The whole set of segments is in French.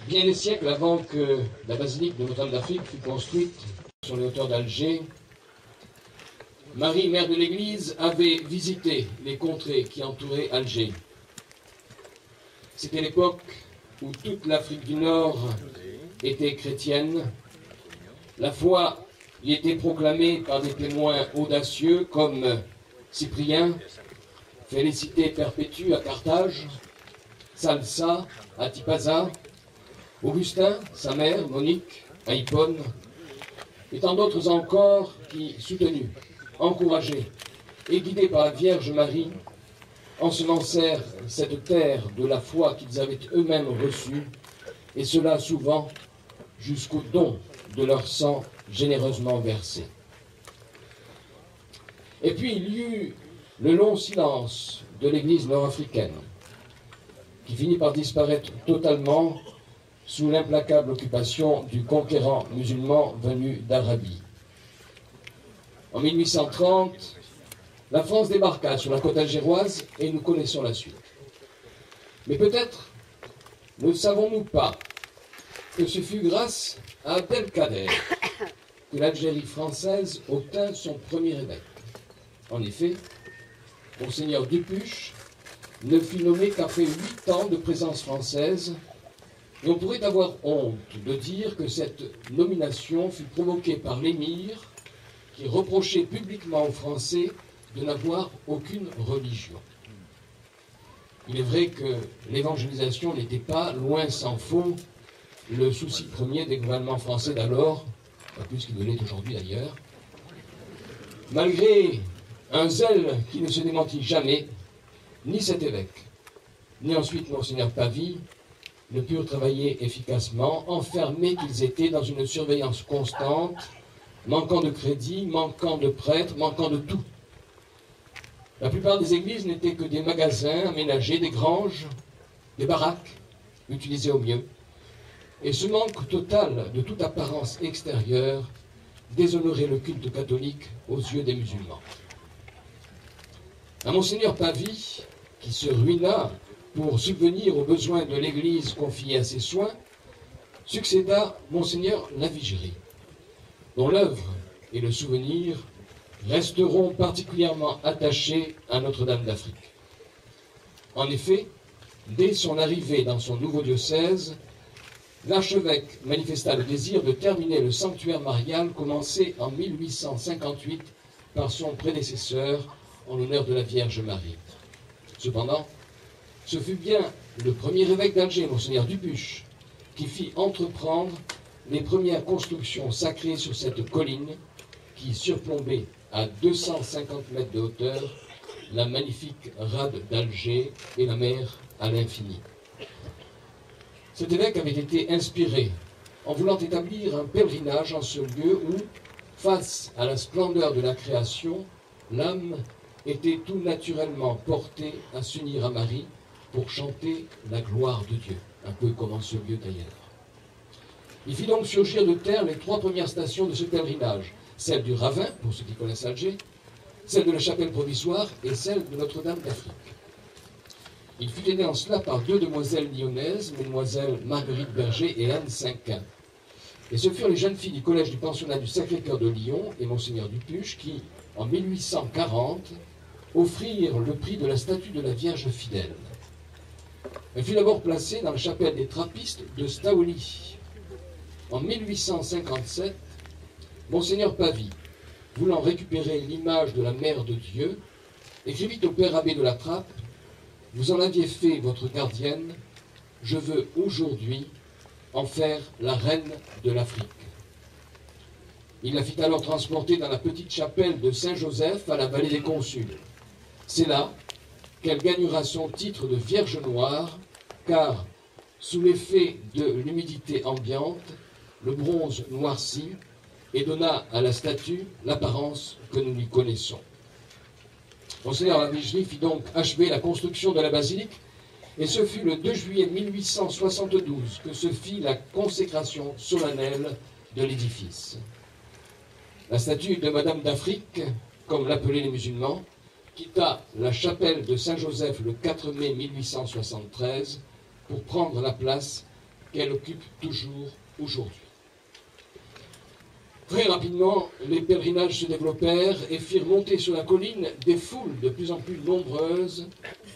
Bien des siècles avant que la basilique de Notre-Dame d'Afrique fût construite sur les hauteurs d'Alger, Marie, mère de l'Église, avait visité les contrées qui entouraient Alger. C'était l'époque où toute l'Afrique du Nord était chrétienne. La foi y était proclamée par des témoins audacieux comme Cyprien, Félicité Perpétue à Carthage, Salsa à Tipaza, Augustin, sa mère, Monique, à Hippone, et tant d'autres encore qui, soutenus, encouragés et guidés par la Vierge Marie, ensemencèrent cette terre de la foi qu'ils avaient eux-mêmes reçue, et cela souvent jusqu'au don de leur sang généreusement versé. Et puis il y eut le long silence de l'Église nord-africaine, qui finit par disparaître totalement sous l'implacable occupation du conquérant musulman venu d'Arabie. En 1830, la France débarqua sur la côte algéroise et nous connaissons la suite. Mais peut-être ne savons-nous pas que ce fut grâce à Abdelkader que l'Algérie française obtint son premier évêque. En effet, Monseigneur Dupuche ne fut nommé qu'après 8 ans de présence française, et on pourrait avoir honte de dire que cette nomination fut provoquée par l'émir qui reprochait publiquement aux Français de n'avoir aucune religion. Il est vrai que l'évangélisation n'était pas, loin s'en faut, le souci premier des gouvernements français d'alors, pas plus qu'il ne l'est aujourd'hui d'ailleurs. Malgré un zèle qui ne se démentit jamais, ni cet évêque, ni ensuite Monseigneur Pavie ne purent travailler efficacement, enfermés qu'ils étaient dans une surveillance constante, manquant de crédit, manquant de prêtres, manquant de tout. La plupart des églises n'étaient que des magasins aménagés, des granges, des baraques, utilisées au mieux. Et ce manque total de toute apparence extérieure déshonorait le culte catholique aux yeux des musulmans. À Monseigneur Pavie, qui se ruina pour subvenir aux besoins de l'Église confiée à ses soins, succéda Monseigneur Lavigérie, dont l'œuvre et le souvenir resteront particulièrement attachés à Notre-Dame d'Afrique. En effet, dès son arrivée dans son nouveau diocèse, l'archevêque manifesta le désir de terminer le sanctuaire marial commencé en 1858 par son prédécesseur en l'honneur de la Vierge Marie. Cependant, ce fut bien le premier évêque d'Alger, Monseigneur Dupuche, qui fit entreprendre les premières constructions sacrées sur cette colline qui surplombait à 250 mètres de hauteur la magnifique rade d'Alger et la mer à l'infini. Cet évêque avait été inspiré en voulant établir un pèlerinage en ce lieu où, face à la splendeur de la création, l'âme était tout naturellement portée à s'unir à Marie pour chanter la gloire de Dieu, un peu comme en ce lieu d'ailleurs. Il fit donc surgir de terre les 3 premières stations de ce pèlerinage, celle du Ravin, pour ceux qui connaissent Alger, celle de la chapelle provisoire et celle de Notre-Dame d'Afrique. Il fut aidé en cela par 2 demoiselles lyonnaises, mesdemoiselles Marguerite Berger et Anne Cinquin. Et ce furent les jeunes filles du collège du pensionnat du Sacré-Cœur de Lyon et Monseigneur Dupuche qui, en 1840, offrirent le prix de la statue de la Vierge fidèle. Elle fut d'abord placée dans la chapelle des Trappistes de Staoulie. En 1857, Monseigneur Pavie, voulant récupérer l'image de la Mère de Dieu, écrivit au père abbé de la Trappe: « Vous en aviez fait votre gardienne, je veux aujourd'hui en faire la reine de l'Afrique. » Il la fit alors transporter dans la petite chapelle de Saint-Joseph à la vallée des Consuls. C'est là qu'elle gagnera son titre de Vierge Noire, car, sous l'effet de l'humidité ambiante, le bronze noircit et donna à la statue l'apparence que nous lui connaissons. Monseigneur Lavigérie fit donc achever la construction de la basilique, et ce fut le 2 juillet 1872 que se fit la consécration solennelle de l'édifice. La statue de Madame d'Afrique, comme l'appelaient les musulmans, quitta la chapelle de Saint-Joseph le 4 mai 1873 pour prendre la place qu'elle occupe toujours aujourd'hui. Très rapidement, les pèlerinages se développèrent et firent monter sur la colline des foules de plus en plus nombreuses,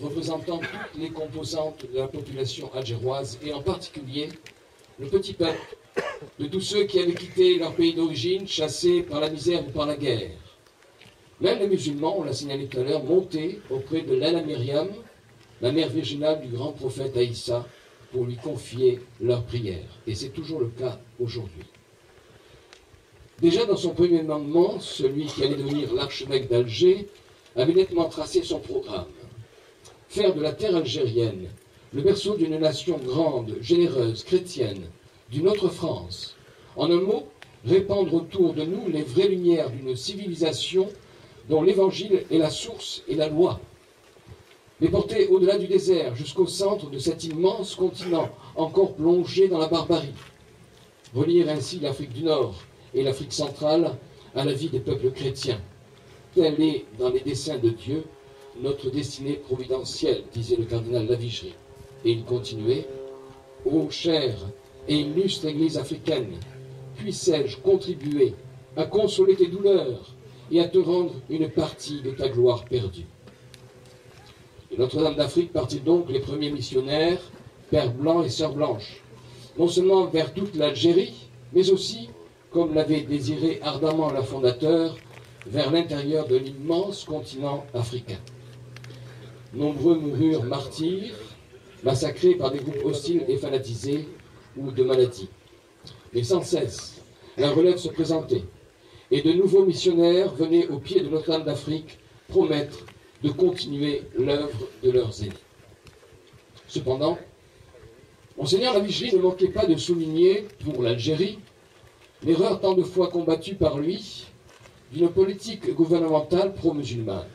représentant toutes les composantes de la population algéroise, et en particulier le petit peuple de tous ceux qui avaient quitté leur pays d'origine, chassés par la misère ou par la guerre. Même les musulmans, on l'a signalé tout à l'heure, montaient auprès de Lala Myriam, la mère virginale du grand prophète Aïssa, pour lui confier leurs prières. Et c'est toujours le cas aujourd'hui. Déjà dans son premier mandement, celui qui allait devenir l'archevêque d'Alger avait nettement tracé son programme. Faire de la terre algérienne le berceau d'une nation grande, généreuse, chrétienne, d'une autre France. En un mot, répandre autour de nous les vraies lumières d'une civilisation dont l'évangile est la source et la loi. Les porter au-delà du désert, jusqu'au centre de cet immense continent encore plongé dans la barbarie. Relier ainsi l'Afrique du Nord et l'Afrique centrale à la vie des peuples chrétiens. Telle est, dans les desseins de Dieu, notre destinée providentielle, disait le cardinal Lavigerie. Et il continuait, « Ô chère et illustre Église africaine, puissais-je contribuer à consoler tes douleurs et à te rendre une partie de ta gloire perdue. » De Notre-Dame d'Afrique partirent donc les premiers missionnaires, Pères Blancs et Sœurs Blanches, non seulement vers toute l'Algérie, mais aussi, comme l'avait désiré ardemment leur fondateur, vers l'intérieur de l'immense continent africain. Nombreux moururent martyrs, massacrés par des groupes hostiles et fanatisés, ou de maladies. Mais sans cesse, la relève se présentait, et de nouveaux missionnaires venaient au pied de Notre-Dame d'Afrique promettre de continuer l'œuvre de leurs aînés. Cependant, Monseigneur Lavigerie ne manquait pas de souligner, pour l'Algérie, l'erreur tant de fois combattue par lui d'une politique gouvernementale pro-musulmane.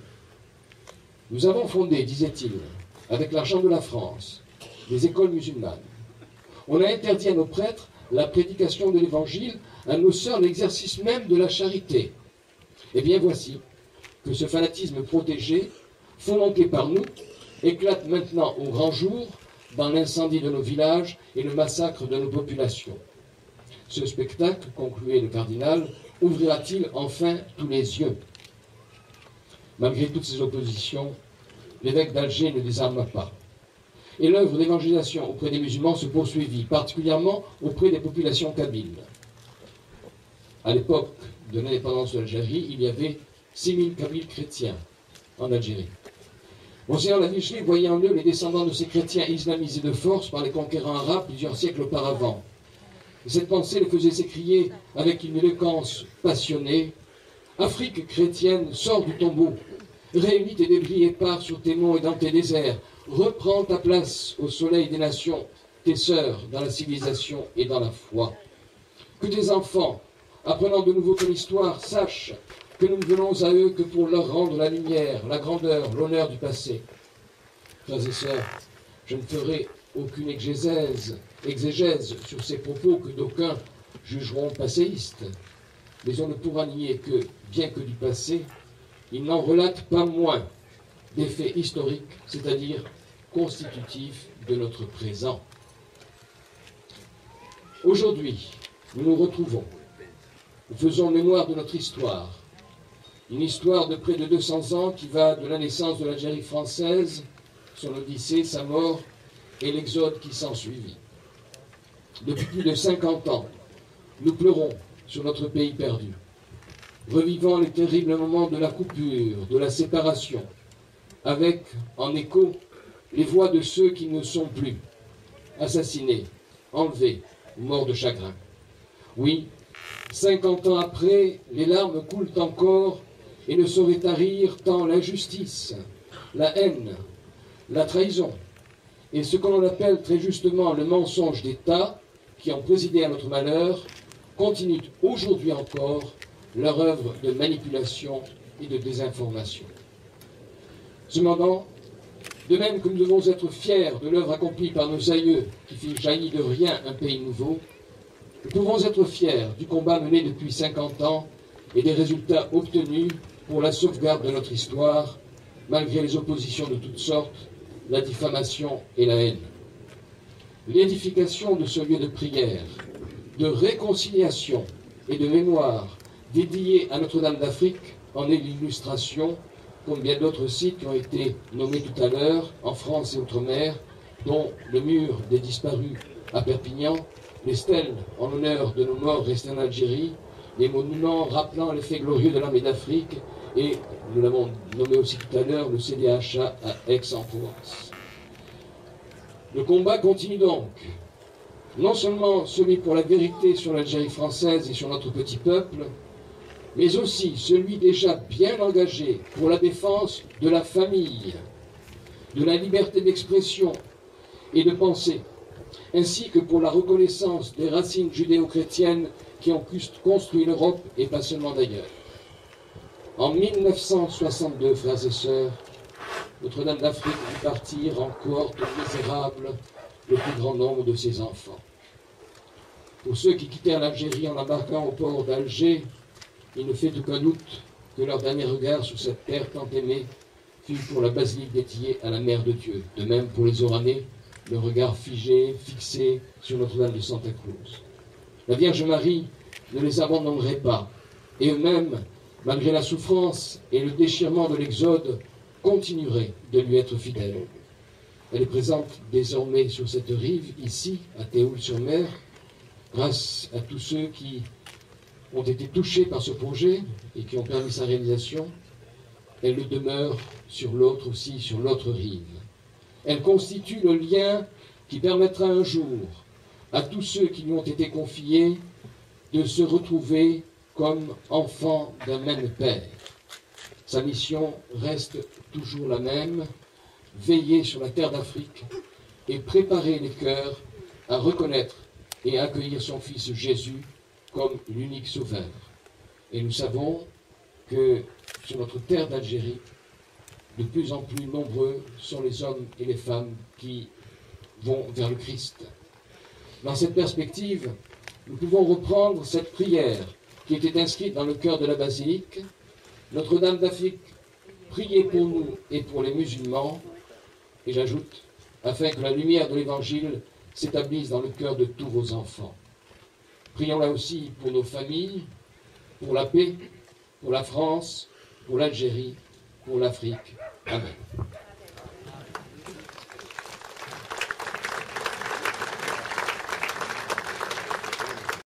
Nous avons fondé, disait-il, avec l'argent de la France, des écoles musulmanes. On a interdit à nos prêtres la prédication de l'Évangile, à nos sœurs l'exercice même de la charité. Eh bien voici que ce fanatisme protégé, fomenté par nous, éclate maintenant au grand jour dans l'incendie de nos villages et le massacre de nos populations. Ce spectacle, concluait le cardinal, ouvrira-t-il enfin tous les yeux? Malgré toutes ces oppositions, l'évêque d'Alger ne désarma pas. Et l'œuvre d'évangélisation auprès des musulmans se poursuivit, particulièrement auprès des populations kabyles. À l'époque de l'indépendance de l'Algérie, il y avait 6000 kabyles chrétiens en Algérie. Monseigneur Lavigerie voyait en eux les descendants de ces chrétiens islamisés de force par les conquérants arabes plusieurs siècles auparavant. Et cette pensée le faisait s'écrier avec une éloquence passionnée: « Afrique chrétienne, sors du tombeau, réunis tes débris épars sur tes monts et dans tes déserts, reprends ta place au soleil des nations, tes sœurs dans la civilisation et dans la foi. Que tes enfants, apprenant de nouveau ton histoire, sachent que nous ne venons à eux que pour leur rendre la lumière, la grandeur, l'honneur du passé. » Frères et sœurs, je ne ferai aucune exégèse sur ces propos que d'aucuns jugeront passéistes, mais on ne pourra nier que, bien que du passé, il n'en relate pas moins des faits historiques, c'est-à-dire constitutifs de notre présent. Aujourd'hui, nous nous retrouvons. Nous faisons mémoire de notre histoire. Une histoire de près de 200 ans qui va de la naissance de l'Algérie française, son odyssée, sa mort et l'exode qui s'ensuivit. Depuis plus de 50 ans, nous pleurons sur notre pays perdu, revivant les terribles moments de la coupure, de la séparation, avec, en écho, les voix de ceux qui ne sont plus, assassinés, enlevés, morts de chagrin. Oui, 50 ans après, les larmes coulent encore et ne sauraient tarir tant l'injustice, la haine, la trahison, et ce que l'on appelle très justement le mensonge d'État, qui ont présidé à notre malheur, continuent aujourd'hui encore leur œuvre de manipulation et de désinformation. Cependant, de même que nous devons être fiers de l'œuvre accomplie par nos aïeux, qui fit jaillir de rien un pays nouveau, nous pouvons être fiers du combat mené depuis 50 ans et des résultats obtenus pour la sauvegarde de notre histoire, malgré les oppositions de toutes sortes, la diffamation et la haine. l'édification de ce lieu de prière, de réconciliation et de mémoire dédié à Notre-Dame d'Afrique en est l'illustration, comme bien d'autres sites qui ont été nommés tout à l'heure, en France et outre-mer, dont le mur des disparus à Perpignan, les stèles en l'honneur de nos morts restés en Algérie, les monuments rappelant les faits glorieux de l'armée d'Afrique, et, nous l'avons nommé aussi tout à l'heure, le CDHA à Aix-en-Provence. Le combat continue donc, non seulement celui pour la vérité sur l'Algérie française et sur notre petit peuple, mais aussi celui déjà bien engagé pour la défense de la famille, de la liberté d'expression et de pensée, ainsi que pour la reconnaissance des racines judéo-chrétiennes qui ont construit l'Europe et pas seulement d'ailleurs. En 1962, frères et sœurs, Notre-Dame d'Afrique vit partir en cohorte misérable le plus grand nombre de ses enfants. Pour ceux qui quittèrent l'Algérie en embarquant au port d'Alger, il ne fait aucun doute que leur dernier regard sur cette terre tant aimée fut pour la basilique dédiée à la Mère de Dieu. De même pour les Oranais, le regard fixé sur Notre-Dame de Santa Cruz. La Vierge Marie ne les abandonnerait pas, et eux-mêmes, malgré la souffrance et le déchirement de l'Exode, continueraient de lui être fidèles. Elle est présente désormais sur cette rive, ici, à Théoul-sur-Mer, grâce à tous ceux qui ont été touchés par ce projet et qui ont permis sa réalisation. Elle le demeure sur l'autre aussi, sur l'autre rive. Elle constitue le lien qui permettra un jour à tous ceux qui lui ont été confiés de se retrouver comme enfants d'un même Père. Sa mission reste toujours la même, veiller sur la terre d'Afrique et préparer les cœurs à reconnaître et à accueillir son Fils Jésus comme l'unique sauveur. Et nous savons que sur notre terre d'Algérie, de plus en plus nombreux sont les hommes et les femmes qui vont vers le Christ. Dans cette perspective, nous pouvons reprendre cette prière qui était inscrite dans le cœur de la basilique. Notre-Dame d'Afrique, priez pour nous et pour les musulmans, et j'ajoute, afin que la lumière de l'Évangile s'établisse dans le cœur de tous vos enfants. Prions là aussi pour nos familles, pour la paix, pour la France, pour l'Algérie, pour l'Afrique. Amen.